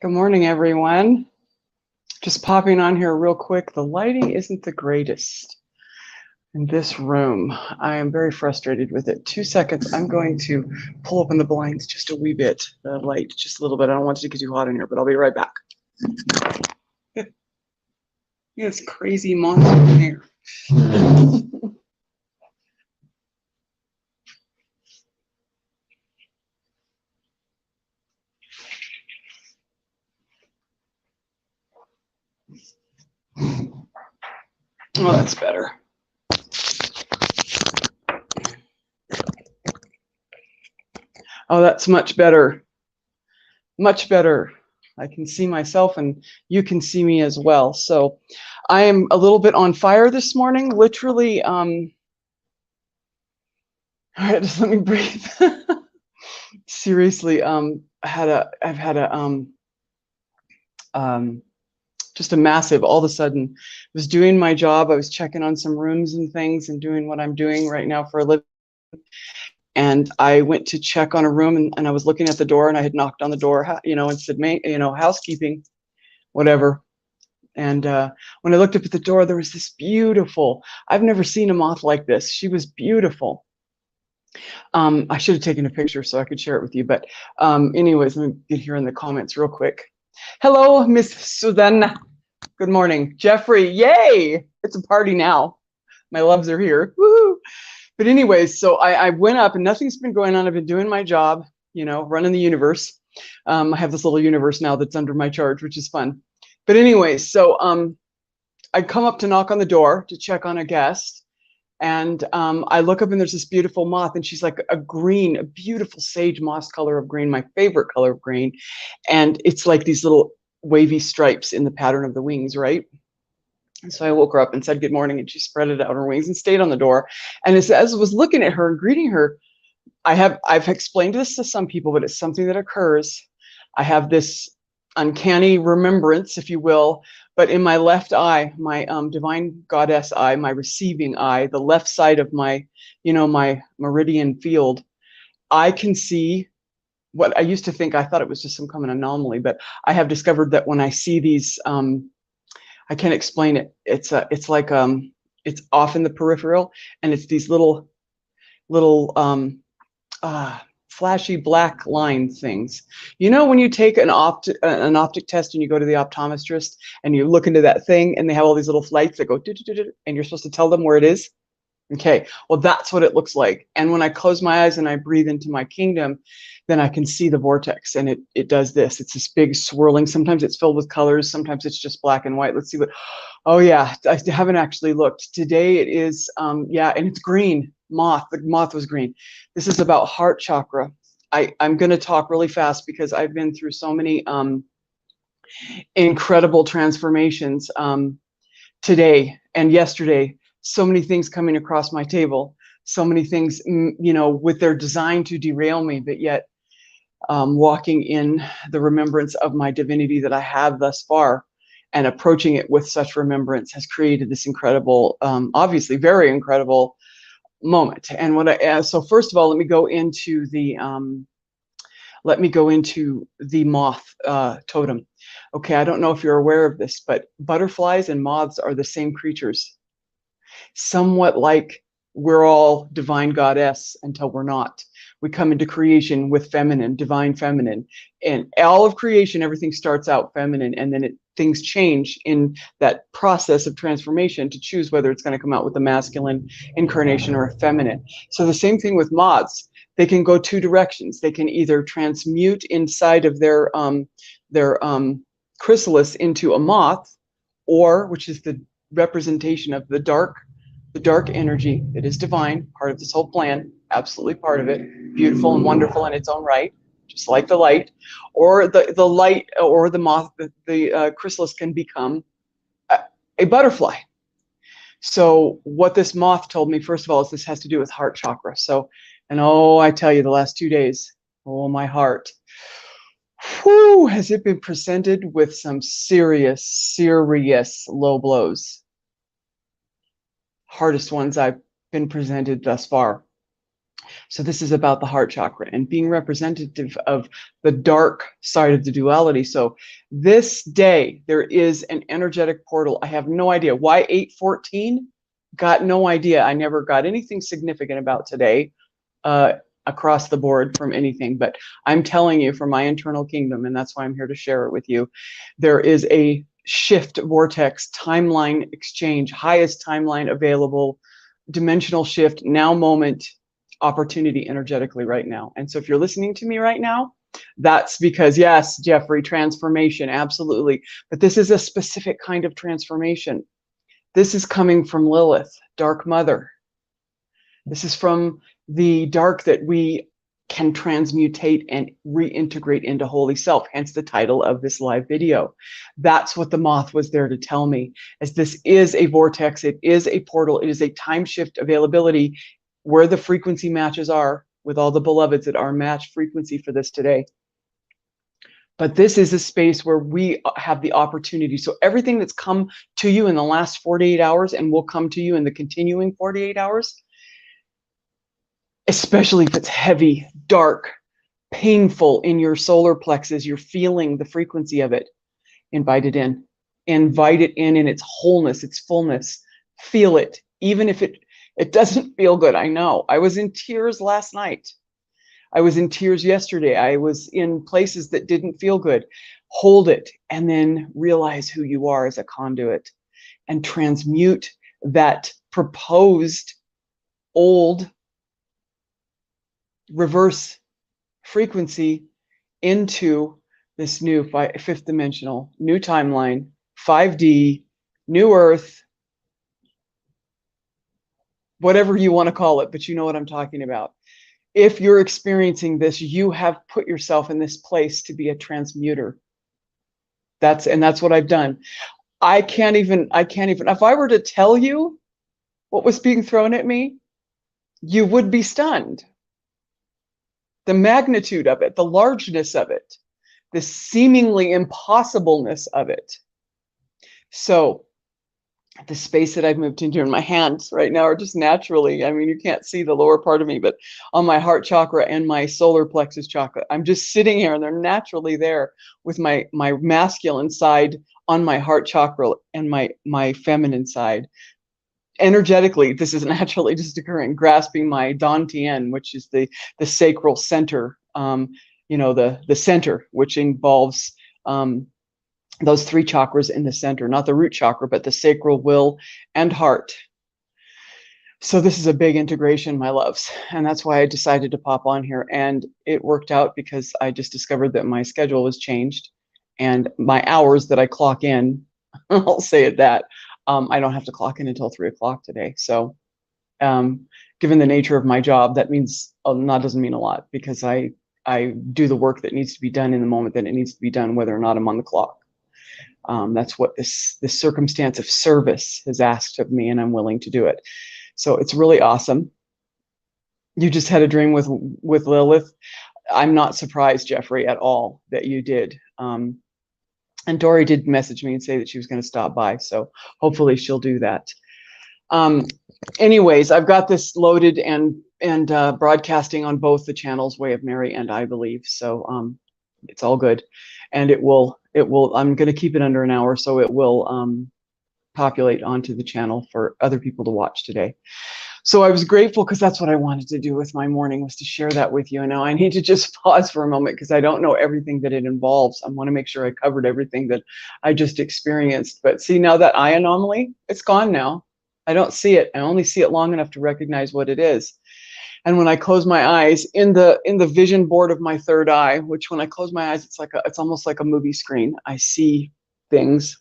Good morning, everyone. Just popping on here real quick. The lighting isn't the greatest in this room. I am very frustrated with it. 2 seconds. I'm going to pull open the blinds just a wee bit, the light just a little bit. I don't want it to get too hot in here, but I'll be right back. It's crazy monster in here. Oh, that's better. Oh, that's much better. Much better. I can see myself and you can see me as well. So I am a little bit on fire this morning, literally. All right, just let me breathe. Seriously, I've had a just a massive, all of a sudden, was doing my job. I was checking on some rooms and things and doing what I'm doing right now for a living. And I went to check on a room and I was looking at the door and I had knocked on the door, and said, housekeeping, whatever. And when I looked up at the door, there was this beautiful, I've never seen a moth like this. She was beautiful. I should have taken a picture so I could share it with you. But anyways, let me get here in the comments real quick. Hello, Miss Susanna. Good morning. Jeffrey, yay! It's a party now. My loves are here. Woohoo! But anyways, so I went up and nothing's been going on. I've been doing my job, running the universe. I have this little universe now that's under my charge, which is fun. But anyways, so I come up to knock on the door to check on a guest. And I look up and there's this beautiful moth and she's like a beautiful sage moss color of green, my favorite color of green. And it's like these little wavy stripes in the pattern of the wings, right? And so I woke her up and said good morning, and she spreaded out her wings and stayed on the door. And as I was looking at her and greeting her, I've explained this to some people, but it's something that occurs. I have this uncanny remembrance, if you will, but in my left eye, my divine goddess eye, my receiving eye, the left side of my, my meridian field, I can see what I used to think. I thought it was just some common anomaly, but I have discovered that when I see these, I can't explain it. It's like it's off in the peripheral, and it's these little flashy black line things. When you take an optic test and you go to the optometrist and you look into that thing and they have all these little lights that go and you're supposed to tell them where it is. Okay, well, that's what it looks like. And when I close my eyes and I breathe into my kingdom, then I can see the vortex, and it does this. It's this big swirling. Sometimes it's filled with colors. Sometimes it's just black and white. Let's see what, oh yeah, I haven't actually looked. Today it is, yeah, and it's green, moth. The moth was green. This is about heart chakra. I'm going to talk really fast because I've been through so many incredible transformations today and yesterday. So many things coming across my table, so many things, with their design to derail me, but yet walking in the remembrance of my divinity that I have thus far and approaching it with such remembrance has created this incredible, obviously very incredible moment. And so first of all, let me go into the moth totem. Okay, I don't know if you're aware of this, but butterflies and moths are the same creatures. Somewhat like we're all divine goddess until we're not. We come into creation with feminine, divine feminine, and all of creation, everything starts out feminine, and then things change in that process of transformation to choose whether it's going to come out with a masculine incarnation or a feminine. So the same thing with moths. They can go two directions. They can either transmute inside of their chrysalis into a moth, or, which is the representation of the dark energy that is divine, part of this whole plan, absolutely part of it, beautiful and wonderful in its own right, just like the light, or the light or the moth, the chrysalis can become a butterfly. So what this moth told me, first of all, is this has to do with heart chakra. So, and I tell you, the last 2 days, my heart, whew, has it been presented with some serious low blows. Hardest ones I've been presented thus far. So this is about the heart chakra and being representative of the dark side of the duality. So this day, there is an energetic portal. I have no idea. Why 814? Got no idea. I never got anything significant about today across the board from anything. But I'm telling you from my internal kingdom, and that's why I'm here to share it with you. There is a shift vortex timeline exchange, highest timeline available, dimensional shift, now moment opportunity energetically right now. And so if you're listening to me right now, that's because, yes, Jeffrey, transformation, absolutely. But this is a specific kind of transformation. This is coming from Lilith, Dark Mother. This is from the dark that we can transmutate and reintegrate into Holy Self, hence the title of this live video. That's what the moth was there to tell me, as this is a vortex, it is a portal, it is a time shift availability where the frequency matches are with all the beloveds that are matched frequency for this today. But this is a space where we have the opportunity. So everything that's come to you in the last 48 hours and will come to you in the continuing 48 hours, especially if it's heavy, dark, painful in your solar plexus, you're feeling the frequency of it, invite it in. Invite it in its wholeness, its fullness. Feel it, even if it doesn't feel good. I know. I was in tears last night. I was in tears yesterday. I was in places that didn't feel good. Hold it and then realize who you are as a conduit and transmute that proposed old reverse frequency into this new fifth dimensional, new timeline, 5D, new earth, whatever you want to call it, but you know what I'm talking about. If you're experiencing this, you have put yourself in this place to be a transmuter. That's what I've done. I can't even, if I were to tell you what was being thrown at me, you would be stunned. The magnitude of it, the largeness of it, the seemingly impossibleness of it. So the space that I've moved into in my hands right now are just naturally, I mean, you can't see the lower part of me, but on my heart chakra and my solar plexus chakra, I'm just sitting here and they're naturally there with my masculine side on my heart chakra and my feminine side. Energetically, this is naturally just occurring, grasping my Dantian, which is the sacral center, you know, the center, which involves those three chakras in the center, not the root chakra, but the sacral, will, and heart. So this is a big integration, my loves. And that's why I decided to pop on here. And it worked out because I just discovered that my schedule was changed and my hours that I clock in, I'll say it that, I don't have to clock in until 3 o'clock today. So given the nature of my job, that means, that doesn't mean a lot because I do the work that needs to be done in the moment that it needs to be done, whether or not I'm on the clock. That's what this circumstance of service has asked of me, and I'm willing to do it. So it's really awesome. You just had a dream with Lilith. I'm not surprised, Jeffrey, at all that you did. And Dory did message me and say that she was going to stop by. So hopefully she'll do that. Anyways, I've got this loaded and broadcasting on both the channels, Way of Mary and I Believe. So it's all good. And it will, I'm going to keep it under an hour, so it will populate onto the channel for other people to watch today. So I was grateful because that's what I wanted to do with my morning, was to share that with you. And now I need to just pause for a moment because I don't know everything that it involves. I want to make sure I covered everything that I just experienced. But see, now that eye anomaly, it's gone now. I don't see it. I only see it long enough to recognize what it is. And when I close my eyes, in the vision board of my third eye, which when I close my eyes, it's almost like a movie screen. I see things.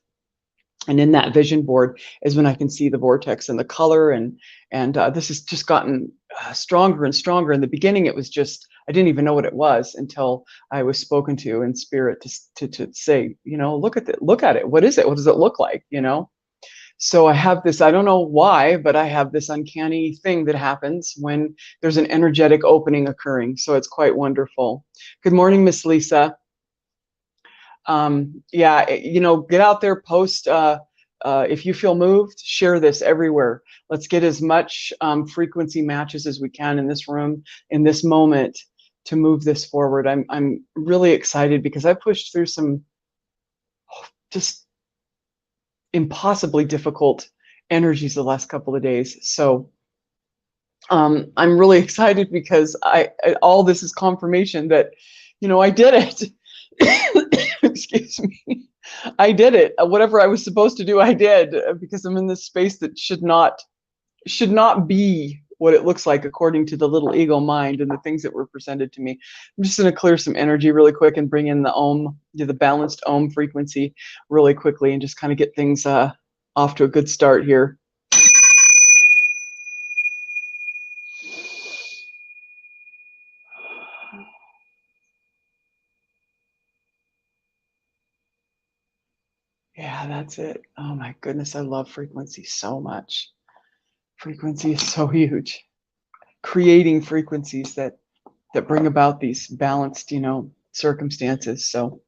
And in that vision board is when I can see the vortex and the color, and this has just gotten stronger and stronger. In the beginning, it was just, I didn't even know what it was until I was spoken to in spirit to say, you know, look at it. What is it? What does it look like? You know? So I have this, I don't know why, but I have this uncanny thing that happens when there's an energetic opening occurring. So it's quite wonderful. Good morning, Miss Lisa. Yeah, you know, get out there, post if you feel moved, share this everywhere. Let's get as much frequency matches as we can in this room, in this moment, to move this forward. I'm really excited because I pushed through some just impossibly difficult energies the last couple of days. So I'm really excited because all this is confirmation that, you know, I did it. Excuse me. I did it. Whatever I was supposed to do, I did, because I'm in this space that should not be what it looks like according to the little ego mind and the things that were presented to me. I'm just going to clear some energy really quick and bring in the Om, the balanced Om frequency really quickly, and just kind of get things off to a good start here. Yeah, that's it. Oh my goodness, I love frequency so much. Frequency is so huge. Creating frequencies that bring about these balanced, you know, circumstances. So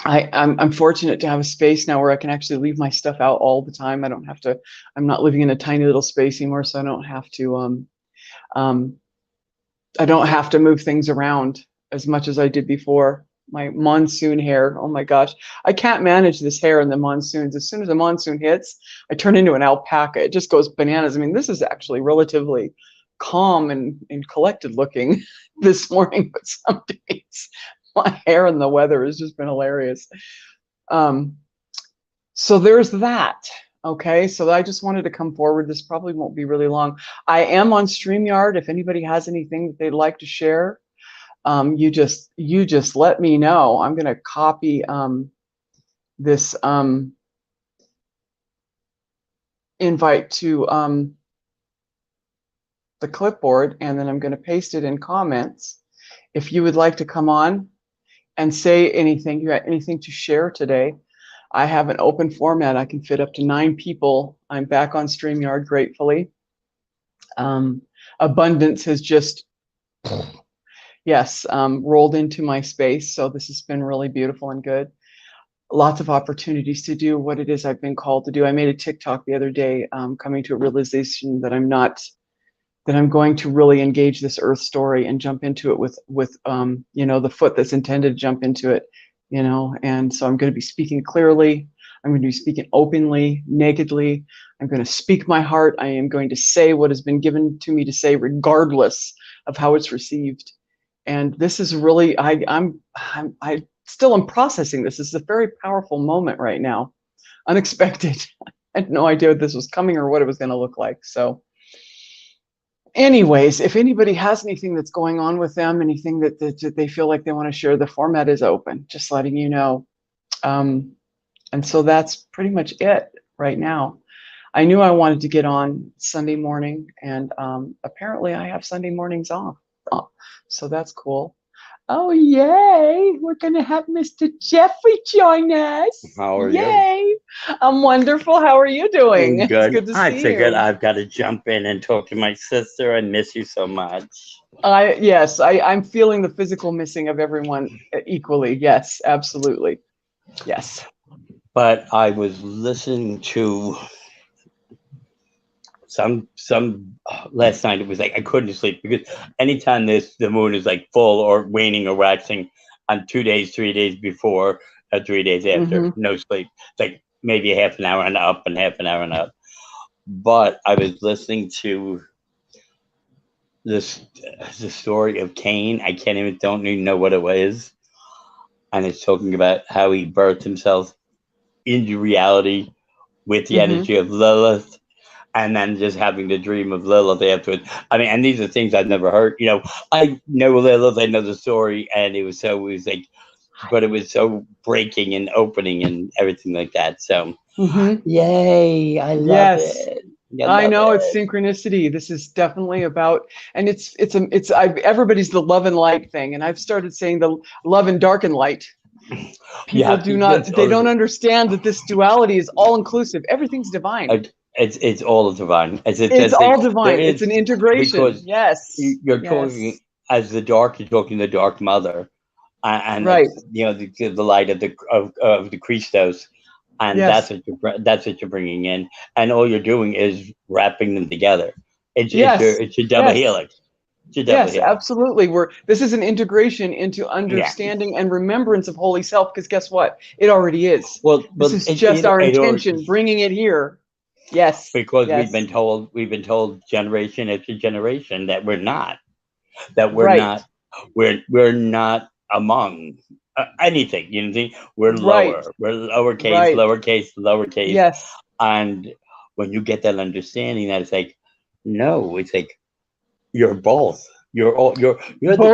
I'm fortunate to have a space now where I can actually leave my stuff out all the time. I don't have to. I'm not living in a tiny little space anymore, so I don't have to. I don't have to move things around as much as I did before. My monsoon hair, oh my gosh, I can't manage this hair in the monsoons. As soon as the monsoon hits, I turn into an alpaca. It just goes bananas. I mean, this is actually relatively calm and collected looking this morning, but some days my hair and the weather has just been hilarious. So there's that. Okay, so I just wanted to come forward. This probably won't be really long. I am on StreamYard. If anybody has anything that they'd like to share, you just let me know. I'm going to copy this invite to the clipboard, and then I'm going to paste it in comments. If you would like to come on and say anything, you have anything to share today, I have an open format. I can fit up to 9 people. I'm back on StreamYard, gratefully. Abundance has just, yes, rolled into my space. So this has been really beautiful and good. Lots of opportunities to do what it is I've been called to do. I made a TikTok the other day, coming to a realization that I'm going to really engage this earth story and jump into it with you know, the foot that's intended to jump into it, you know. And so I'm going to be speaking clearly. I'm going to be speaking openly, nakedly. I'm going to speak my heart. I am going to say what has been given to me to say, regardless of how it's received. And this is really, I still am processing this. This is a very powerful moment right now. Unexpected. I had no idea what this was coming or what it was going to look like. So anyways, if anybody has anything that's going on with them, anything that they feel like they want to share, the format is open, just letting you know. And so that's pretty much it right now. I knew I wanted to get on Sunday morning, and apparently I have Sunday mornings off. Oh, so that's cool. Oh, yay. We're going to have Mr. Jeffrey join us. How are yay. you? I'm wonderful. How are you doing? I'm good. It's good to see I figured you. I've got to jump in and talk to my sister. I miss you so much. Yes, I'm feeling the physical missing of everyone equally. Yes, absolutely. Yes. But I was listening to some last night. It was like I couldn't sleep because anytime the moon is like full or waning or waxing on 2 days, 3 days before, or 3 days after, no sleep. It's like maybe half an hour and up and half an hour and up. But I was listening to the story of Cain. Don't even know what it was, and it's talking about how he birthed himself into reality with the energy of Lilith, and then just having the dream of Lilith afterwards. I mean, and these are things I've never heard. You know, I know Lilith, I know the story, and it was like, but it was so breaking and opening and everything like that. So, yay! I love it. I know it's synchronicity. This is definitely about, and everybody's the love and light thing, and I've started saying the love and dark and light. People don't understand that this duality is all inclusive. Everything's divine. It's all divine. It's all divine. It's an integration. Because yes, you're talking as the dark. You're talking the dark mother, and right. You know the light of the Christos, and Yes. that's what you're bringing in, and all you're doing is wrapping them together. It's Yes. your double Yes. helix. It's your double Yes, helix. absolutely. This is an integration into understanding and remembrance of Holy Self, because guess what? It already is. Well, This is just our intention, already, bringing it here. Yes. because Yes. we've been told generation after generation that we're not Right. we're not among anything. You know what I mean? We're Right. lower. We're lowercase, Right. lowercase. Yes. And when you get that understanding, that it's like, no, it's like you're both. You're all Both you are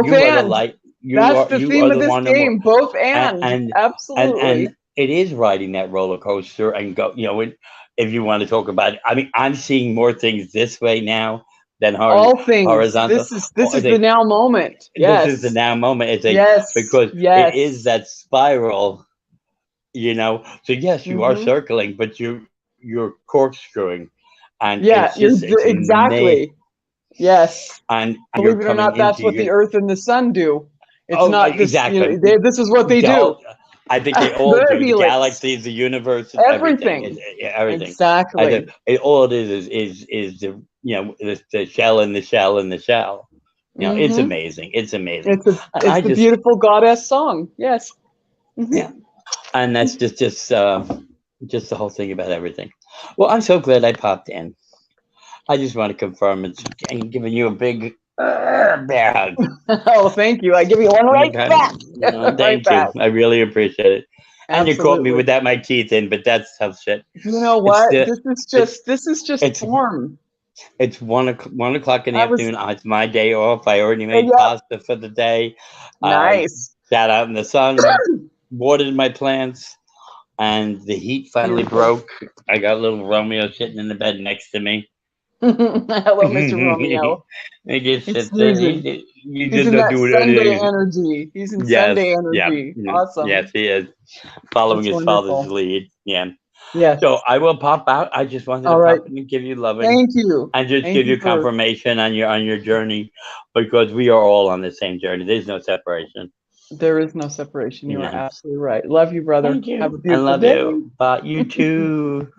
the and. light. That's the You theme are of the this one that game. Both and and. and Absolutely. it is riding that roller coaster and go. You know, if you want to talk about it, I mean, I'm seeing more things this way now than All things. horizontal. This is the Like, now moment. this is the Yes. now moment. It's like, Yes. because it is Yes. that spiral, you know. So yes, you are Mm-hmm. circling, but you're corkscrewing, and Yeah, it's amazing. exactly. Yes. And you're Believe it or coming not, that's into what the your Earth and the Sun do. It's not this, exactly. this is what they The do. whole, I think they all The do. The helix. galaxies, the universe, everything. Everything. Everything. Exactly. All it is the, the shell and the shell and the shell. You know, it's Mm-hmm. amazing. It's amazing. And It's I the just, beautiful goddess song. Yes. Mm-hmm. yeah. And that's just the whole thing about everything. Well, I'm so glad I popped in. I just want to confirm and giving you a big bear hug. Oh, thank you. I give you one right Okay. back. Right Thank you. back. I really appreciate it. And you caught me Absolutely. without my teeth in, but that's tough shit. You know It's what? the it's This is just it's form. it's 1 o'clock in the I was afternoon. It's my day off. I already made yep. pasta for the day. Nice. Sat out in the sun, watered my plants, and the heat finally Beautiful. broke. I got little Romeo sitting in the bed next to me. Hello, Mr. Romeo. He just He's sits there. snoozing. He He's just in not that doing Sunday anything. energy. He's in Yes, Sunday yeah, energy. Awesome. yes, he is following That's his father's wonderful. lead. Yeah. Yes. So I will pop out. I just wanted to All right. pop in and give you loving Thank you. and just Thank give you you for, confirmation on your journey, because we are all on the same journey. There's no separation. there is no separation. You are No. absolutely right. Love you, brother. Thank Have you. a I beautiful love day. you. But you too.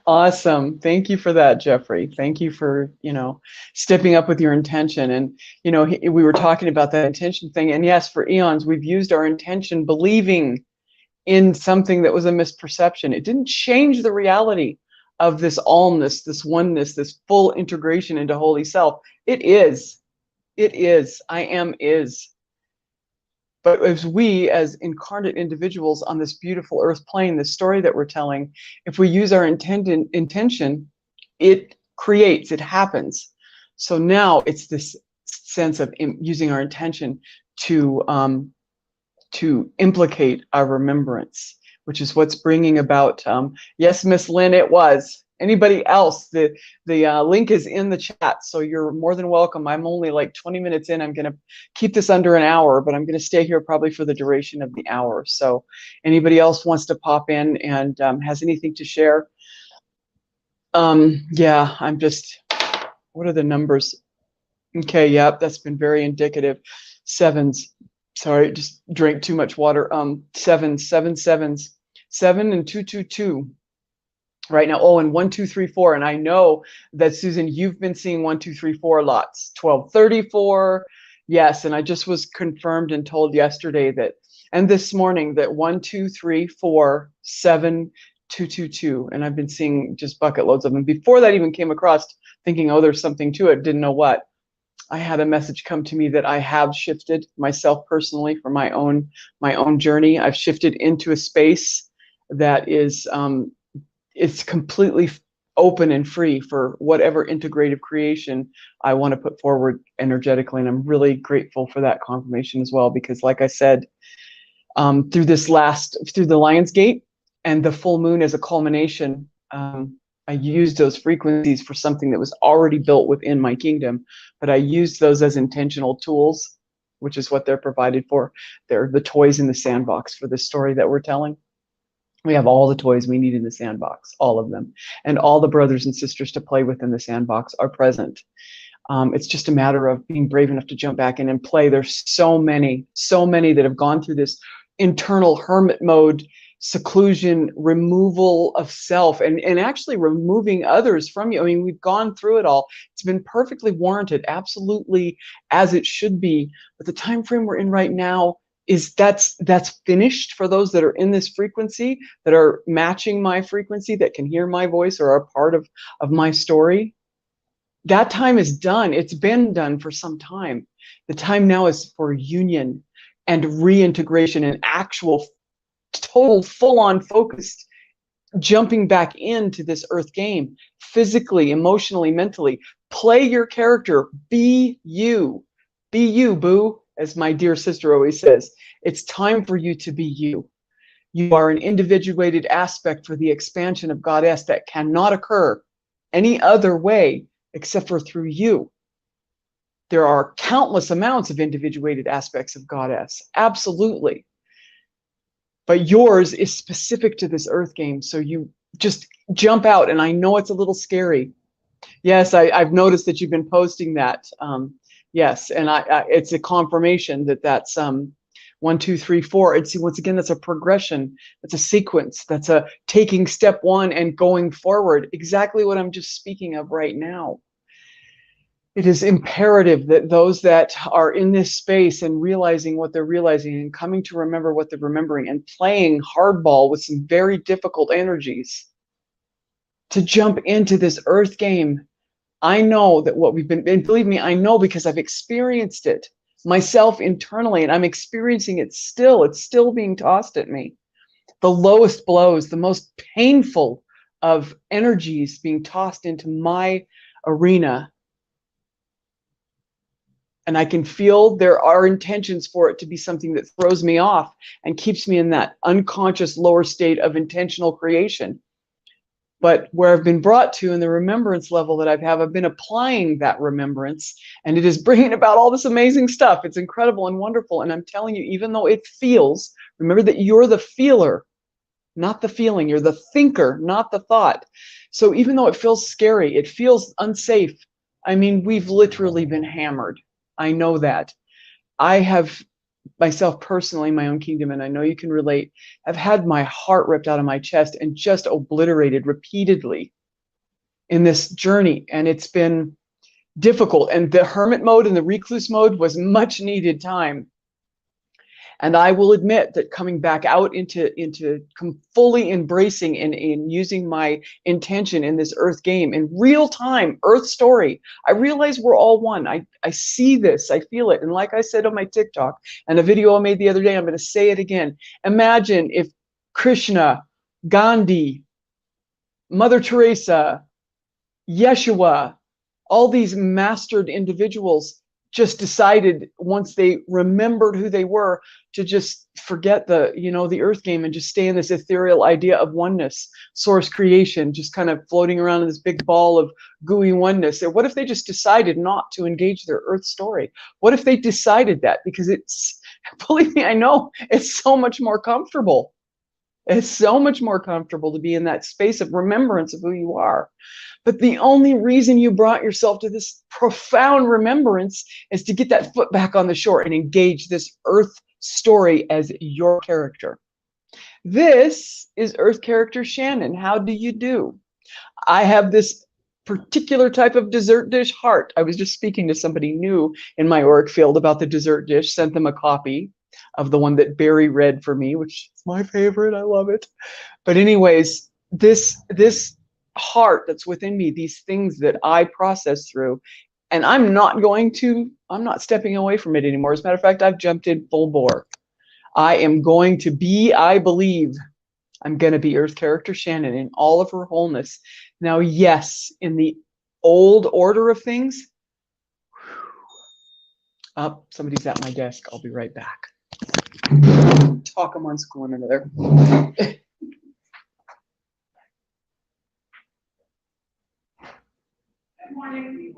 Awesome. Thank you for that, Jeffrey. Thank you for, stepping up with your intention. And, we were talking about that intention thing. And yes, for eons, we've used our intention believing in something that was a misperception. It didn't change the reality of this allness, this oneness, this full integration into Holy Self. It is. I am is. But as we, as incarnate individuals on this beautiful earth plane, this story that we're telling, if we use our intention, it creates, it happens. So now it's this sense of using our intention to implicate our remembrance, which is what's bringing about. Yes, Miss Lynn, it was. Anybody else? The link is in the chat, so you're more than welcome. I'm only like 20 minutes in. I'm going to keep this under an hour, but I'm going to stay here probably for the duration of the hour. So anybody else wants to pop in and has anything to share? Yeah, I'm just, what are the numbers? Okay, yep, that's been very indicative. Sevens. Sorry, just drank too much water. Sevens, 7 and 222 right now. Oh, and 1, 2, 3, 4. And I know that, Susan, you've been seeing 1, 2, 3, 4 lots. 1234. Yes, and I just was confirmed and told yesterday that, and this morning, that 1, 2, 3, 4, 7, 222. And I've been seeing just bucket loads of them. Before that even came across, thinking, oh, there's something to it, didn't know what. I had a message come to me that I have shifted myself personally for my own journey. I've shifted into a space that is it's completely open and free for whatever integrative creation I want to put forward energetically. And I'm really grateful for that confirmation as well, because like I said, through the Lion's Gate and the full moon as a culmination, I used those frequencies for something that was already built within my kingdom, but I used those as intentional tools, which is what they're provided for. They're the toys in the sandbox for this story that we're telling. We have all the toys we need in the sandbox, all of them. And all the brothers and sisters to play with in the sandbox are present. It's just a matter of being brave enough to jump back in and play. There's so many that have gone through this internal hermit mode seclusion, removal of self, and actually removing others from you. I mean, we've gone through it all. It's been perfectly warranted, absolutely as it should be. But the time frame we're in right now is that's finished for those that are in this frequency, that are matching my frequency, that can hear my voice or are part of my story. That time is done. It's been done for some time. The time now is for union and reintegration and actual total full-on focused jumping back into this earth game, physically, emotionally, mentally. Play your character. Be you. Be you, boo, as my dear sister always says. It's time for you to be you. You are an individuated aspect for the expansion of Goddess that cannot occur any other way except for through you. There are countless amounts of individuated aspects of Goddess, absolutely. But yours is specific to this earth game, so you just jump out. And I know it's a little scary. Yes, I've noticed that you've been posting that. Yes, and it's a confirmation that that's 1, 2, 3, 4. It's once again, that's a progression. That's a sequence. That's a taking step one and going forward. Exactly what I'm just speaking of right now. It is imperative that those that are in this space and realizing what they're realizing and coming to remember what they're remembering and playing hardball with some very difficult energies to jump into this earth game. I know that what we've been, and believe me, I know because I've experienced it myself internally, and I'm experiencing it still. It's still being tossed at me. The lowest blows, the most painful of energies being tossed into my arena. And I can feel there are intentions for it to be something that throws me off and keeps me in that unconscious lower state of intentional creation. But where I've been brought to in the remembrance level that I've been applying that remembrance, and it is bringing about all this amazing stuff. It's incredible and wonderful. And I'm telling you, even though it feels, remember that you're the feeler, not the feeling. You're the thinker, not the thought. So even though it feels scary, it feels unsafe. I mean, we've literally been hammered. I know that. I have myself personally, my own kingdom, and I know you can relate, I've had my heart ripped out of my chest and just obliterated repeatedly in this journey. And it's been difficult. And the hermit mode and the recluse mode was much needed time. And I will admit that coming back out into fully embracing and using my intention in this earth game in real time, earth story, I realize we're all one. I see this, I feel it. And like I said on my TikTok and a video I made the other day, I'm going to say it again. Imagine if Krishna, Gandhi, Mother Teresa, Yeshua, all these mastered individuals just decided once they remembered who they were to just forget the earth game and just stay in this ethereal idea of oneness, source creation, just kind of floating around in this big ball of gooey oneness. What if they just decided not to engage their earth story? What if they decided that? Because it's, believe me, I know it's so much more comfortable. It's so much more comfortable to be in that space of remembrance of who you are. But the only reason you brought yourself to this profound remembrance is to get that foot back on the shore and engage this earth story as your character. This is Earth Character Shannon. How do you do? I have this particular type of dessert dish heart. I was just speaking to somebody new in my auric field about the dessert dish, sent them a copy of the one that Barry read for me, which is my favorite. I love it. But anyways, this heart that's within me, these things that I process through, and I'm not stepping away from it anymore. As a matter of fact, I've jumped in full bore. I am going to be, I believe, I'm going to be Earth Character Shannon in all of her wholeness. Now, yes, in the old order of things, somebody's at my desk. I'll be right back. Talk amongst one another. Good morning.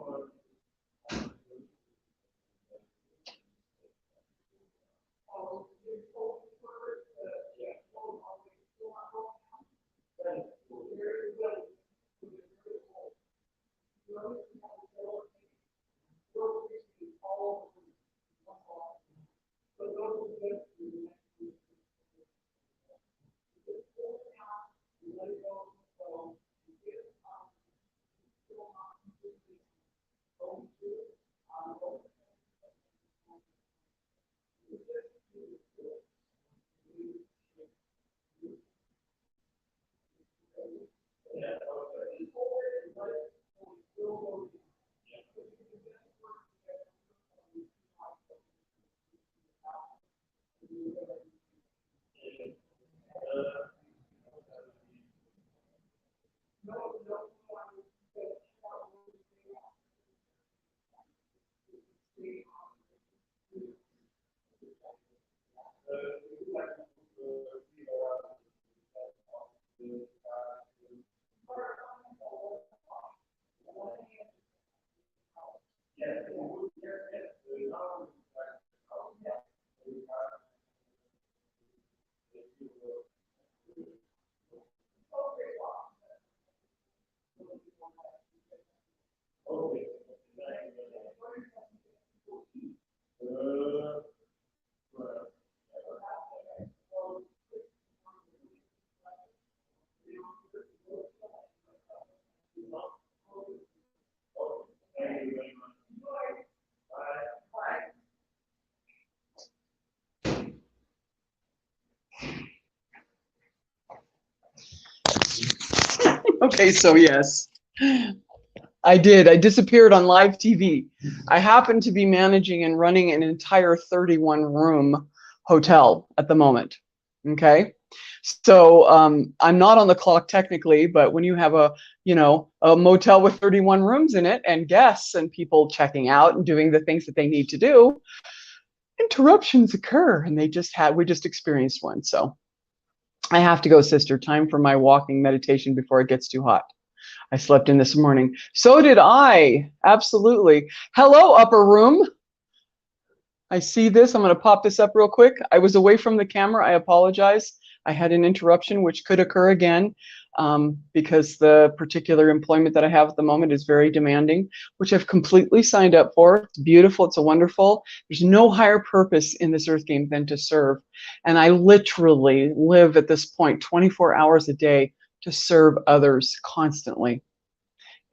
Okay, so yes, I did. I disappeared on live TV. I happen to be managing and running an entire 31 room hotel at the moment. Okay. So I'm not on the clock technically, but when you have a motel with 31 rooms in it and guests and people checking out and doing the things that they need to do, interruptions occur, and we just experienced one. So I have to go, sister. Time for my walking meditation before it gets too hot. I slept in this morning. So did I. Absolutely. Hello, upper room. I see this. I'm going to pop this up real quick. I was away from the camera. I apologize. I had an interruption, which could occur again because the particular employment that I have at the moment is very demanding, which I've completely signed up for. It's beautiful. It's a wonderful. There's no higher purpose in this earth game than to serve. And I literally live at this point 24 hours a day to serve others constantly.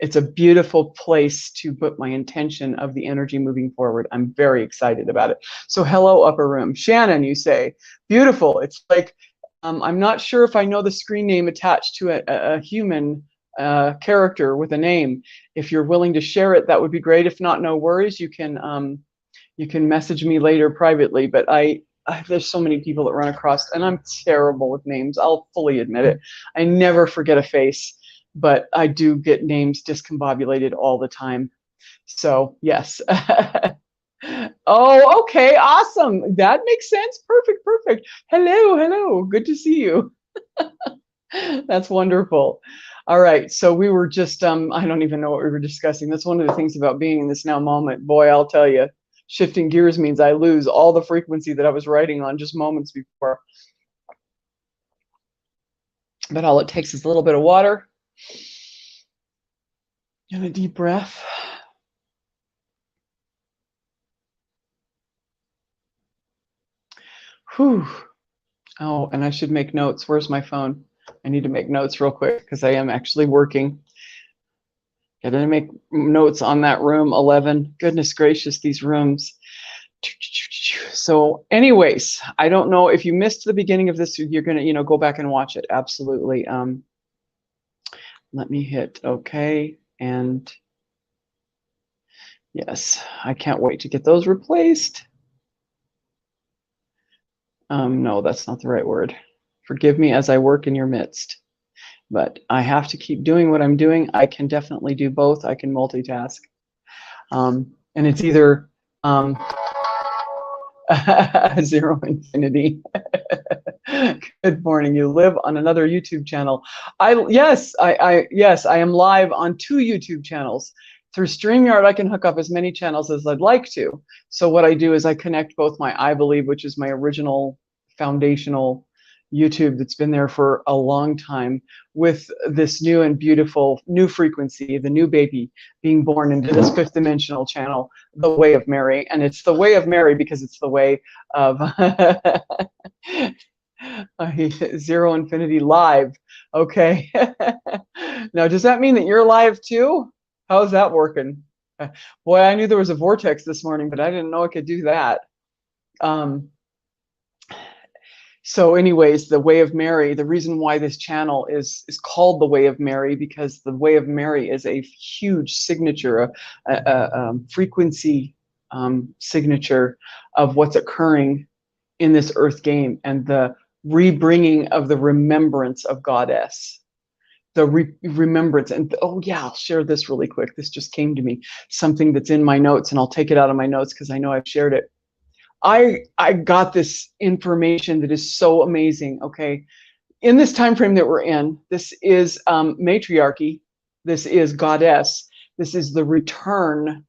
It's a beautiful place to put my intention of the energy moving forward. I'm very excited about it. So hello, upper room. Shannon, you say, beautiful. It's like, I'm not sure if I know the screen name attached to a human character with a name. If you're willing to share it, that would be great. If not, no worries. You can message me later privately, but there's so many people that run across, and I'm terrible with names. I'll fully admit it. I never forget a face, but I do get names discombobulated all the time. So yes. Oh, okay, awesome. That makes sense. Perfect, perfect. Hello, hello. Good to see you. That's wonderful. All right, so we were just, I don't even know what we were discussing. That's one of the things about being in this now moment. Boy, I'll tell you, shifting gears means I lose all the frequency that I was writing on just moments before. But all it takes is a little bit of water and a deep breath. Whew. Oh, and I should make notes. Where's my phone? I need to make notes real quick because I am actually working. Got to make notes on that room 11. Goodness gracious, these rooms. So anyways, I don't know if you missed the beginning of this, you're going to, go back and watch it. Absolutely. Let me hit OK. And yes, I can't wait to get those replaced. No, that's not the right word. Forgive me as I work in your midst. But I have to keep doing what I'm doing. I can definitely do both. I can multitask. And it's either zero infinity. Good morning. You live on another YouTube channel. Yes, I am live on 2 YouTube channels. Through StreamYard, I can hook up as many channels as I'd like to. So what I do is I connect both my I Believe, which is my original foundational YouTube that's been there for a long time, with this new and beautiful new frequency, the new baby being born into this 5th dimensional channel, the Way of Mary. And it's the Way of Mary because it's the way of Zero Infinity live. Okay. Now, does that mean that you're live too? How's that working? Boy, I knew there was a vortex this morning, but I didn't know it could do that. So anyways, the Way of Mary, the reason why this channel is called the Way of Mary, because the Way of Mary is a huge signature, a frequency signature of what's occurring in this earth game, and the rebringing of the remembrance of Goddess. remembrance. And oh yeah, I'll share this really quick. This just came to me, something that's in my notes, and I'll take it out of my notes because I know I've shared it. I got this information that is so amazing. Okay, in this time frame that we're in, this is matriarchy, this is goddess, this is the return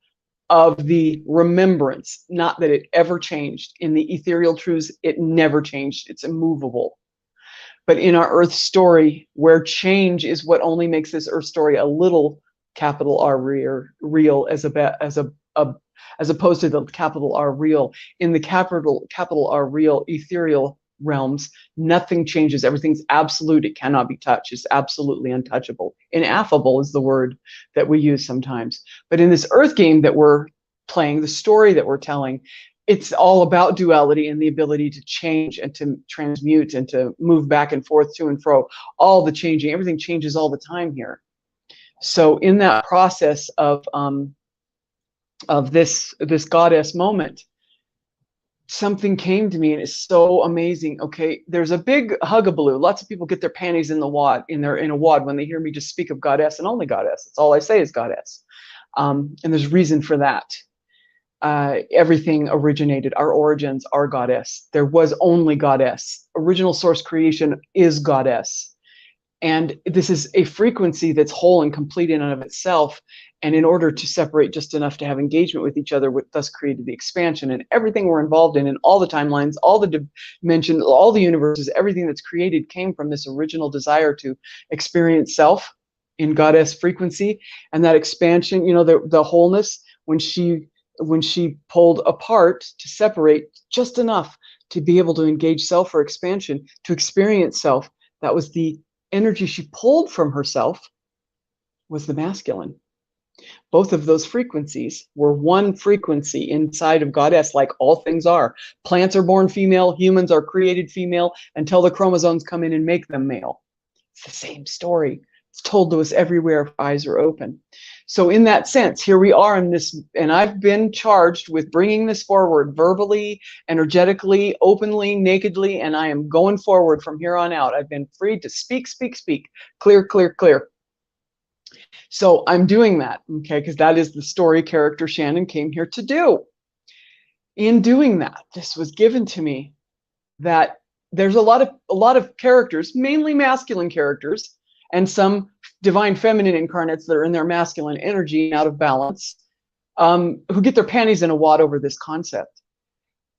of the remembrance. Not that it ever changed. In the ethereal truths, it never changed. It's immovable. But in our Earth story, where change is what only makes this Earth story a little capital R real, as opposed to the capital R real. In the capital R real ethereal realms, nothing changes. Everything's absolute. It cannot be touched. It's absolutely untouchable. Ineffable is the word that we use sometimes. But in this Earth game that we're playing, the story that we're telling, it's all about duality and the ability to change and to transmute and to move back and forth, to and fro. All the changing, everything changes all the time here. So in that process of this goddess moment, something came to me, and it's so amazing. Okay, there's a big hugabaloo. Lots of people get their panties in a wad when they hear me just speak of goddess and only goddess. That's all I say is goddess, and there's reason for that. Everything originated. Our origins are goddess. There was only goddess. Original source creation is goddess. And this is a frequency that's whole and complete in and of itself. And in order to separate just enough to have engagement with each other, thus created the expansion. And everything we're involved in all the timelines, all the dimensions, all the universes, everything that's created came from this original desire to experience self in goddess frequency. And that expansion, you know, the wholeness, when she pulled apart to separate just enough to be able to engage self for expansion, to experience self, that was the energy she pulled from herself, was the masculine. Both of those frequencies were one frequency inside of goddess, like all things are. Plants are born female, humans are created female until the chromosomes come in and make them male. It's the same story. It's told to us everywhere if eyes are open. So in that sense, here we are in this, and I've been charged with bringing this forward verbally, energetically, openly, nakedly, and I am going forward from here on out. I've been free to speak, clear, clear, clear. So I'm doing that, okay, because that is the story character Shannon came here to do. In doing that, this was given to me that there's a lot of characters, mainly masculine characters, and some divine feminine incarnates that are in their masculine energy out of balance, who get their panties in a wad over this concept.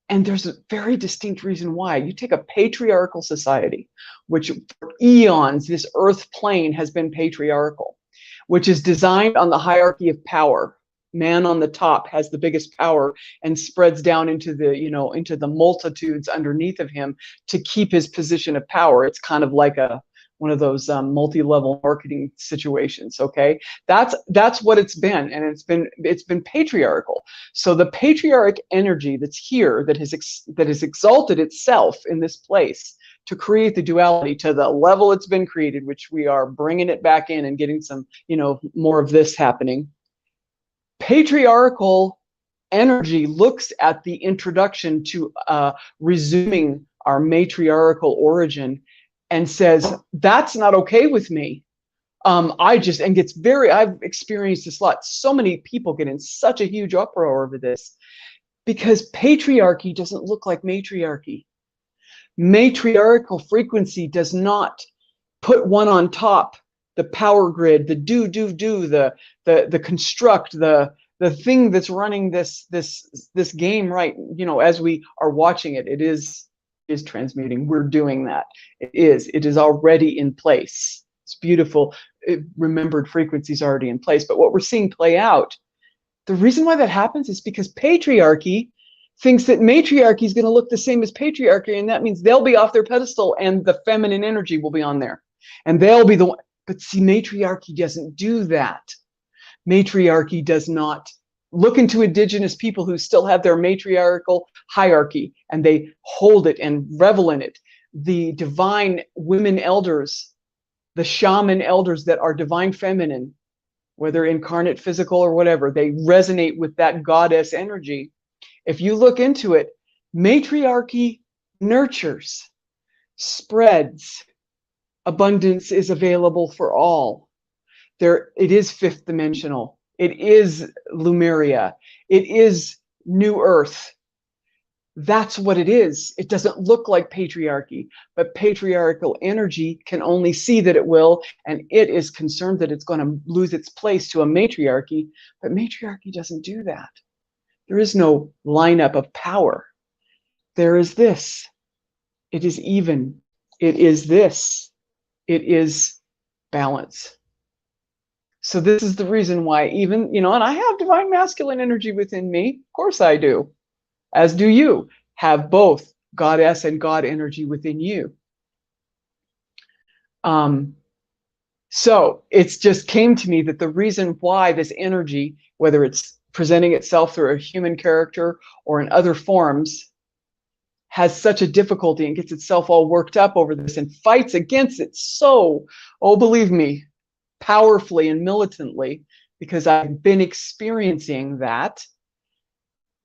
And there's a very distinct reason why. You take a patriarchal society, which for eons, this earth plane has been patriarchal, which is designed on the hierarchy of power. Man on the top has the biggest power and spreads down into the, into the multitudes underneath of him to keep his position of power. It's kind of like one of those multi-level marketing situations. Okay, that's what it's been, and it's been patriarchal. So the patriarch energy that's here, that has exalted itself in this place to create the duality to the level it's been created, which we are bringing it back in and getting some, more of this happening. Patriarchal energy looks at the introduction to resuming our matriarchal origin and says, that's not okay with me. I've experienced this a lot. So many people get in such a huge uproar over this because patriarchy doesn't look like matriarchy. Matriarchal frequency does not put one on top, the power grid, the the construct, the thing that's running this game, right? As we are watching it, it is transmuting. We're doing that. It is already in place. It's beautiful. Remembered frequencies already in place. But what we're seeing play out, the reason why that happens is because patriarchy thinks that matriarchy is going to look the same as patriarchy, and that means they'll be off their pedestal and the feminine energy will be on there. And they'll be the one. But see, matriarchy doesn't do that. Matriarchy does not look into indigenous people who still have their matriarchal hierarchy, and they hold it and revel in it. The divine women elders, the shaman elders that are divine feminine, whether incarnate, physical, or whatever, they resonate with that goddess energy. If you look into it, matriarchy nurtures, spreads, abundance is available for all. It is fifth dimensional. It is Lumeria. It is New Earth. That's what it is. It doesn't look like patriarchy, but patriarchal energy can only see that it will, and it is concerned that it's going to lose its place to a matriarchy, but matriarchy doesn't do that. There is no lineup of power. There is this. It is even. It is this. It is balance. So this is the reason why even, and I have divine masculine energy within me. Of course I do. As do you. Have both goddess and God energy within you. So it's just came to me that the reason why this energy, whether it's presenting itself through a human character or in other forms, has such a difficulty and gets itself all worked up over this and fights against it so, oh, believe me, powerfully and militantly, because I've been experiencing that.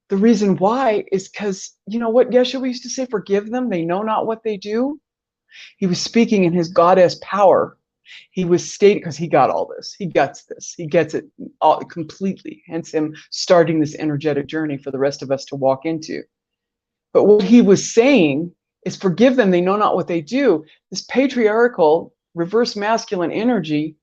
The reason why is because, you know what Yeshua used to say, forgive them, they know not what they do. He was speaking in his goddess power. He was stating, because he got all this, he gets this, he gets it all completely, hence him starting this energetic journey for the rest of us to walk into. But what he was saying is forgive them, they know not what they do. This patriarchal reverse masculine energy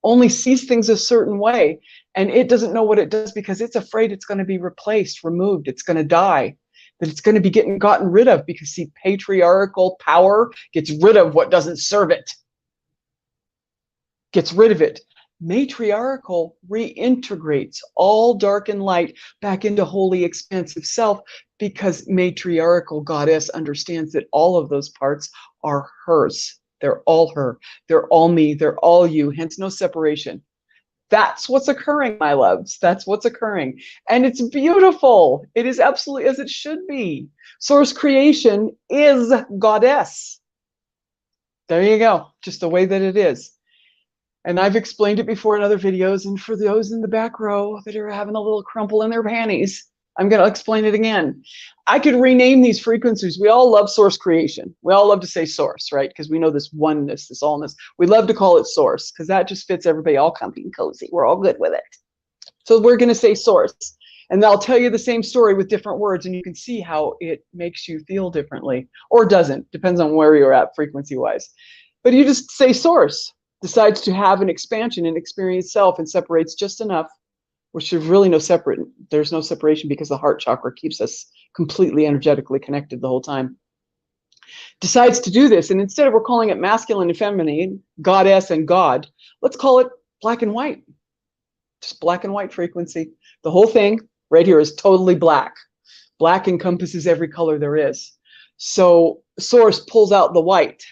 only sees things a certain way, and it doesn't know what it does because it's afraid it's going to be replaced, removed, it's going to die, that it's going to be gotten rid of, because see, patriarchal power gets rid of what doesn't serve it, gets rid of it. Matriarchal reintegrates all dark and light back into holy expansive self, because matriarchal goddess understands that all of those parts are hers. They're all her. They're all me. They're all you. Hence, no separation. That's what's occurring, my loves. That's what's occurring. And it's beautiful. It is absolutely as it should be. Source creation is goddess. There you go. Just the way that it is. And I've explained it before in other videos. And for those in the back row that are having a little crumple in their panties, I'm going to explain it again. I could rename these frequencies. We all love source creation. We all love to say source, right? Because we know this oneness, this allness. We love to call it source because that just fits everybody all comfy and cozy. We're all good with it. So we're going to say source. And I'll tell you the same story with different words, and you can see how it makes you feel differently or doesn't. Depends on where you're at frequency-wise. But you just say source, decides to have an expansion and experience self and separates just enough. Which there's really no separate. There's no separation because the heart chakra keeps us completely energetically connected the whole time. Decides to do this, and instead of we're calling it masculine and feminine, goddess and God, let's call it black and white. Just black and white frequency. The whole thing right here is totally black. Black encompasses every color there is. So source pulls out the white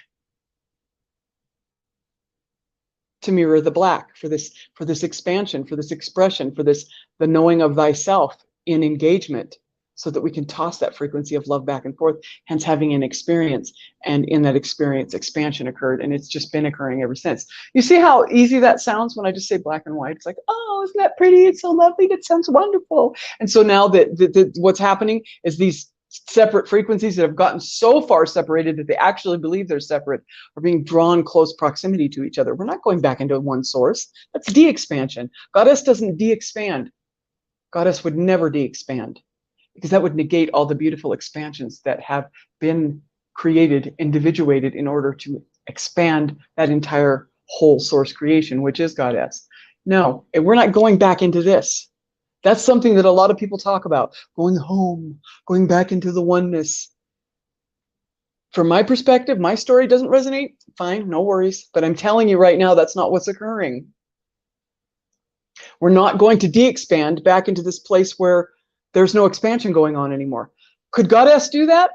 to mirror the black for this expansion, for this expression, for this the knowing of thyself in engagement, so that we can toss that frequency of love back and forth, hence having an experience, and in that experience expansion occurred, and it's just been occurring ever since. You see how easy that sounds when I just say black and white? It's like, oh, isn't that pretty? It's so lovely. That sounds wonderful. And so now that what's happening is these separate frequencies that have gotten so far separated that they actually believe they're separate are being drawn close proximity to each other. We're not going back into one source. That's de-expansion. Goddess doesn't de-expand. Goddess would never de-expand, because that would negate all the beautiful expansions that have been created, individuated in order to expand that entire whole source creation, which is Goddess. No, we're not going back into this. That's something that a lot of people talk about, going home, going back into the oneness. From my perspective, my story doesn't resonate. Fine, no worries. But I'm telling you right now, that's not what's occurring. We're not going to de-expand back into this place where there's no expansion going on anymore. Could Goddess do that?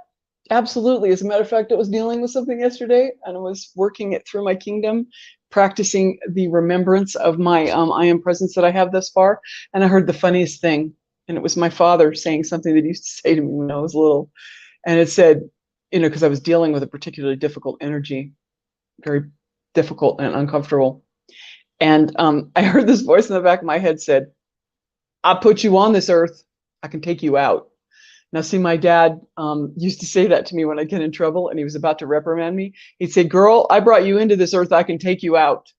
Absolutely. As a matter of fact, I was dealing with something yesterday, and I was working it through my kingdom, practicing the remembrance of my I am presence that I have thus far. And I heard the funniest thing. And it was my father saying something that he used to say to me when I was little. And it said, because I was dealing with a particularly difficult energy, very difficult and uncomfortable. And I heard this voice in the back of my head said, I put you on this earth, I can take you out. Now, see, my dad used to say that to me when I get in trouble and he was about to reprimand me. He'd say, girl, I brought you into this earth. I can take you out.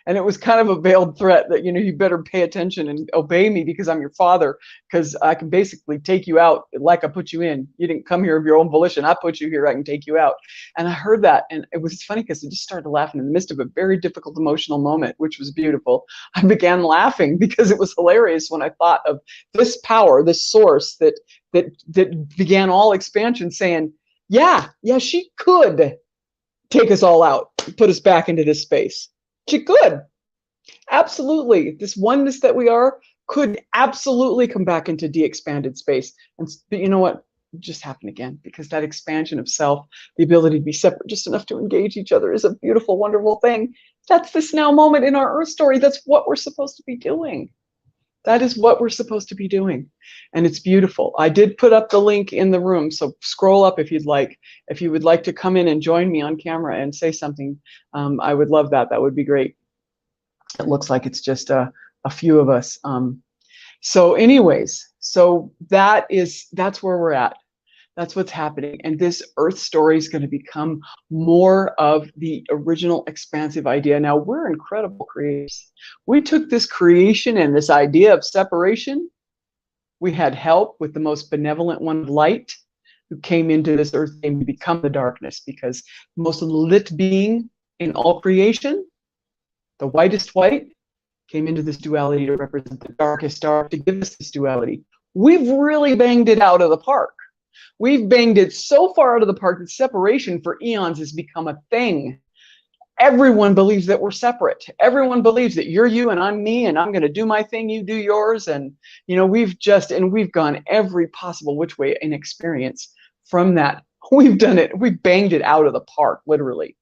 And it was kind of a veiled threat that, you know, you better pay attention and obey me because I'm your father, because I can basically take you out like I put you in. You didn't come here of your own volition. I put you here. I can take you out. And I heard that. And it was funny because I just started laughing in the midst of a very difficult emotional moment, which was beautiful. I began laughing because it was hilarious when I thought of this power, this source that began all expansion, saying, yeah, she could take us all out, put us back into this space. She could. Absolutely. This oneness that we are could absolutely come back into de-expanded space. But you know what? It just happened again, because that expansion of self, the ability to be separate just enough to engage each other, is a beautiful, wonderful thing. That's this now moment in our Earth story. That's what we're supposed to be doing. That is what we're supposed to be doing. And it's beautiful. I did put up the link in the room, so scroll up if you'd like. If you would like to come in and join me on camera and say something, I would love that. That would be great. It looks like it's just a few of us. So anyways, so that's where we're at. That's what's happening. And this Earth story is going to become more of the original expansive idea. Now, we're incredible creators. We took this creation and this idea of separation. We had help with the most benevolent one of light, who came into this earth and become the darkness, because the most lit being in all creation, the whitest white, came into this duality to represent the darkest dark, to give us this duality. We've really banged it out of the park. We've banged it so far out of the park that separation for eons has become a thing. Everyone believes that we're separate. Everyone believes that you're you and I'm me, and I'm going to do my thing, you do yours. And, you know, we've gone every possible which way in experience from that. We've done it. We've banged it out of the park, literally.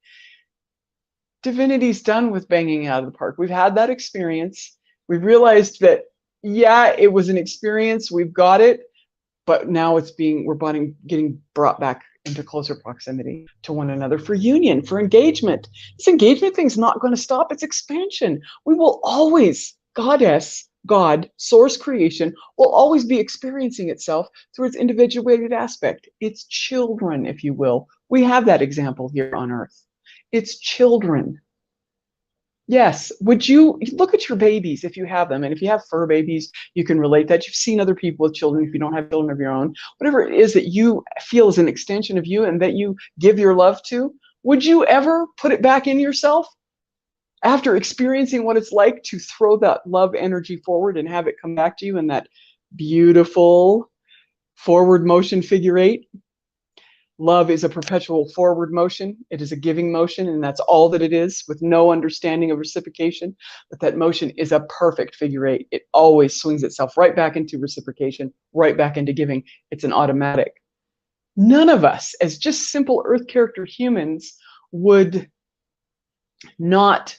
Divinity's done with banging out of the park. We've had that experience. We've realized that, yeah, it was an experience. We've got it. But now we're getting brought back into closer proximity to one another for union, for engagement. This engagement thing's not going to stop. It's expansion. We will always, God, source creation, will always be experiencing itself through its individuated aspect. It's children, if you will. We have that example here on Earth. It's children. Yes. Would you look at your babies if you have them? And if you have fur babies, you can relate that. You've seen other people with children if you don't have children of your own. Whatever it is that you feel is an extension of you and that you give your love to, would you ever put it back in yourself after experiencing what it's like to throw that love energy forward and have it come back to you in that beautiful forward motion figure eight? Love is a perpetual forward motion. It is a giving motion, and that's all that it is, with no understanding of reciprocation. But that motion is a perfect figure eight. It always swings itself right back into reciprocation, right back into giving. It's an automatic. None of us, as just simple Earth character humans, would not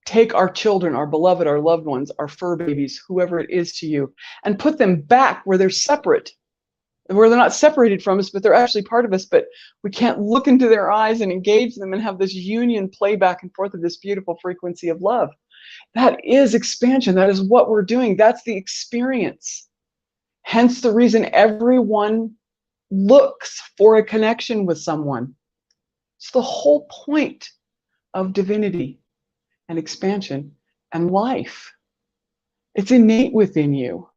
take our children, our beloved, our loved ones, our fur babies, whoever it is to you, and put them back where they're separate, where they're not separated from us, but they're actually part of us, but we can't look into their eyes and engage them and have this union play back and forth of this beautiful frequency of love. That is expansion. That is what we're doing. That's the experience. Hence the reason everyone looks for a connection with someone. It's the whole point of divinity and expansion and life. It's innate within you.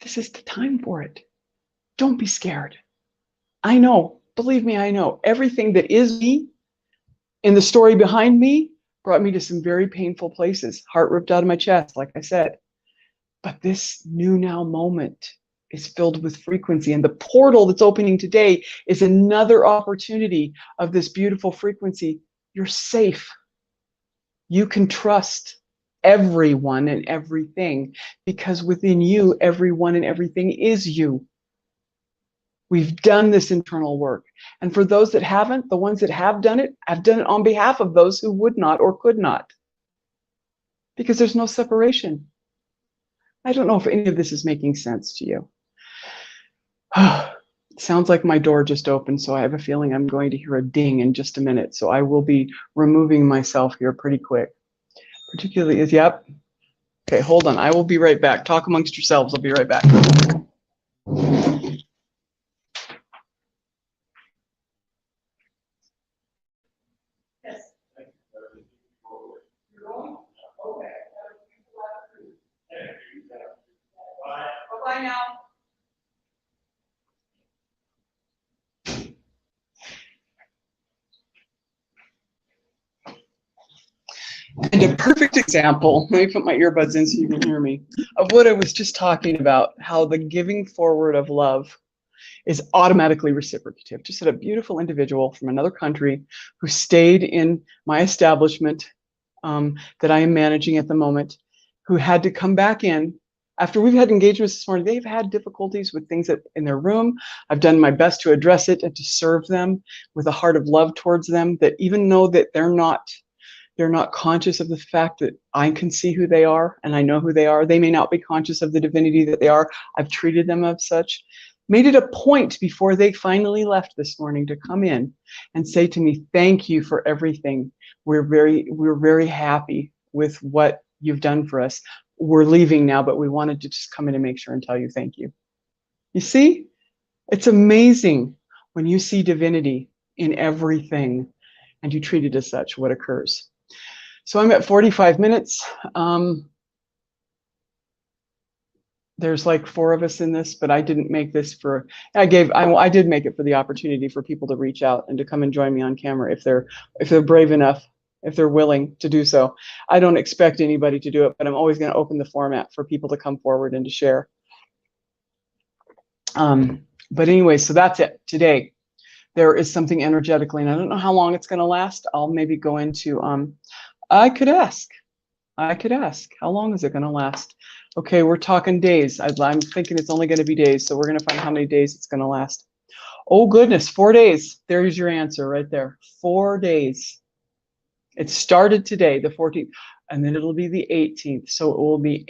This is the time for it. Don't be scared. I know, believe me, I know. Everything that is me in the story behind me brought me to some very painful places. Heart ripped out of my chest, like I said. But this new now moment is filled with frequency. And the portal that's opening today is another opportunity of this beautiful frequency. You're safe. You can trust everyone and everything, because within you, everyone and everything is you. We've done this internal work. And for those that haven't, the ones that have done it on behalf of those who would not or could not. Because there's no separation. I don't know if any of this is making sense to you. It sounds like my door just opened, so I have a feeling I'm going to hear a ding in just a minute. So I will be removing myself here pretty quick. Particularly is, yep. Okay, hold on. I will be right back. Talk amongst yourselves. I'll be right back. perfect example. Let me put my earbuds in so you can hear me, of what I was just talking about, how the giving forward of love is automatically reciprocative. Just had a beautiful individual from another country who stayed in my establishment that I am managing at the moment, who had to come back in after we've had engagements this morning. They've had difficulties with things in their room. I've done my best to address it and to serve them with a heart of love towards them, that even though that they're not conscious of the fact that I can see who they are and I know who they are. They may not be conscious of the divinity that they are. I've treated them as such. Made it a point before they finally left this morning to come in and say to me, thank you for everything. We're very happy with what you've done for us. We're leaving now, but we wanted to just come in and make sure and tell you thank you. You see, it's amazing when you see divinity in everything and you treat it as such, what occurs. So I'm at 45 minutes. There's like 4 of us in this, but I didn't make this for, I did make it for the opportunity for people to reach out and to come and join me on camera if they're brave enough, if they're willing to do so. I don't expect anybody to do it, but I'm always going to open the format for people to come forward and to share. But anyway, so that's it today. There is something energetically, and I don't know how long it's going to last. I'll maybe go into, I could ask, how long is it going to last? Okay, we're talking days. I'm thinking it's only going to be days, so we're going to find how many days it's going to last. Oh goodness, 4 days. There's your answer right there. 4 days. It started today, the 14th, and then it'll be the 18th. So it will be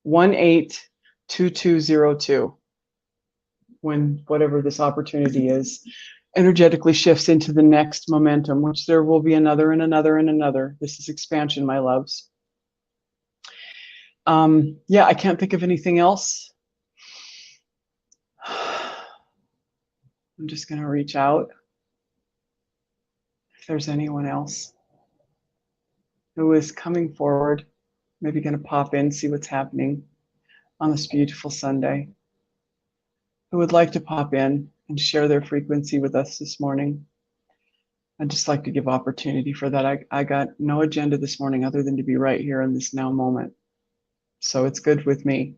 8/18/2202 when whatever this opportunity is energetically shifts into the next momentum, which there will be another and another and another. This is expansion, my loves. Yeah, I can't think of anything else. I'm just going to reach out if there's anyone else who is coming forward, maybe going to pop in, see what's happening on this beautiful Sunday, who would like to pop in and share their frequency with us this morning. I'd just like to give opportunity for that. I got no agenda this morning other than to be right here in this now moment. So it's good with me.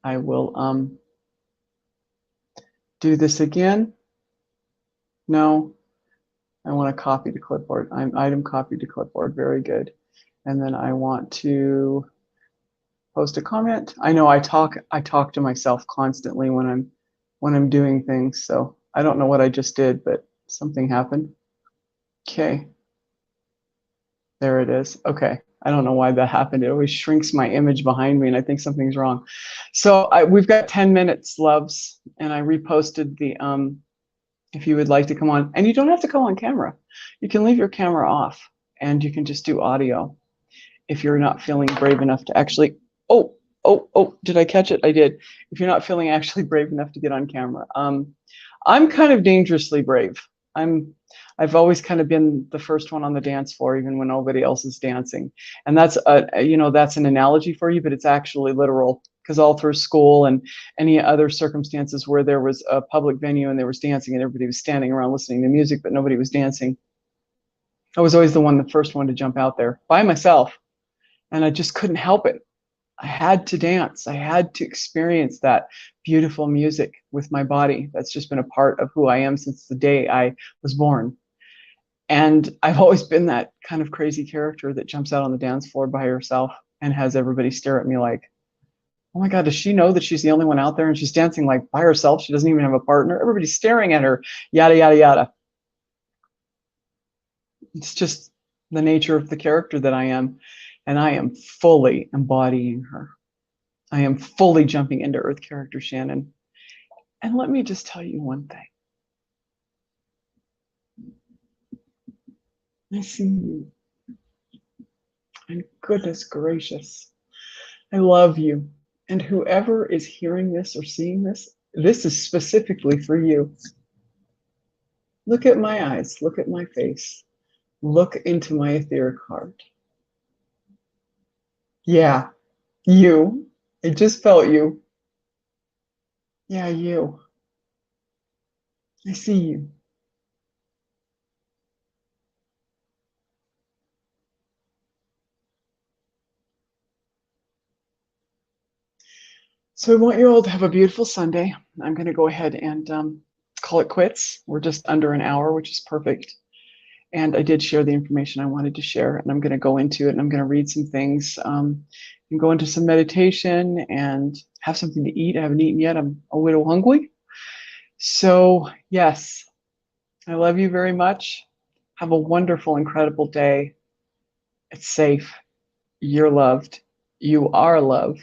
I will do this again. No, I want to copy to clipboard. I'm item copied to clipboard. Very good. And then I want to post a comment. I know I talk to myself constantly when I'm doing things. So I don't know what I just did, but something happened. Okay. There it is. Okay. I don't know why that happened. It always shrinks my image behind me and I think something's wrong. So we've got 10 minutes, loves, and I reposted the if you would like to come on, and you don't have to come on camera. You can leave your camera off and you can just do audio if you're not feeling brave enough to actually, oh, did I catch it? I did. If you're not feeling actually brave enough to get on camera. I'm kind of dangerously brave. I've always kind of been the first one on the dance floor, even when nobody else is dancing. And that's that's an analogy for you, but it's actually literal, because all through school and any other circumstances where there was a public venue and there was dancing and everybody was standing around listening to music, but nobody was dancing, I was always the first one to jump out there by myself. And I just couldn't help it. I had to dance. I had to experience that beautiful music with my body. That's just been a part of who I am since the day I was born. And I've always been that kind of crazy character that jumps out on the dance floor by herself and has everybody stare at me like, oh my God, does she know that she's the only one out there and she's dancing like by herself? She doesn't even have a partner. Everybody's staring at her, yada, yada, yada. It's just the nature of the character that I am. And I am fully embodying her. I am fully jumping into Earth character Shannon. And let me just tell you one thing. I see you. And goodness gracious, I love you. And whoever is hearing this or seeing this, this is specifically for you. Look at my eyes. Look at my face. Look into my etheric heart. Yeah, you. I just felt you. Yeah, you. I see you. So I want you all to have a beautiful Sunday. I'm going to go ahead and call it quits. We're just under an hour, which is perfect. And I did share the information I wanted to share, and I'm going to go into it, and I'm going to read some things and go into some meditation and have something to eat. I haven't eaten yet. I'm a little hungry. So yes, I love you very much. Have a wonderful, incredible day. It's safe. You're loved. You are love.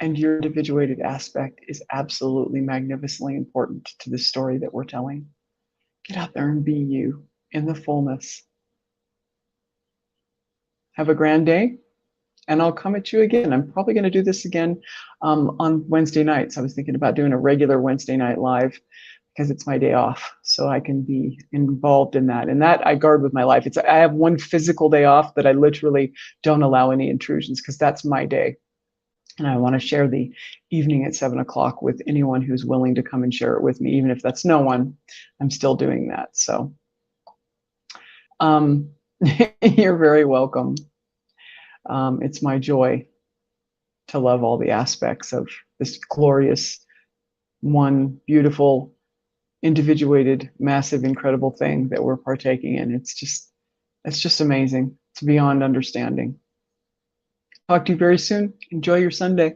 And your individuated aspect is absolutely magnificently important to this story that we're telling. Get out there and be you in the fullness. Have a grand day, and I'll come at you again. I'm probably going to do this again on Wednesday nights. I was thinking about doing a regular Wednesday night live because it's my day off, so I can be involved in that. And that I guard with my life. I have one physical day off that I literally don't allow any intrusions because that's my day. And I want to share the evening at 7 o'clock with anyone who's willing to come and share it with me. Even if that's no one, I'm still doing that. So you're very welcome. It's my joy to love all the aspects of this glorious, one beautiful, individuated, massive, incredible thing that we're partaking in. It's just amazing. It's beyond understanding. Talk to you very soon. Enjoy your Sunday.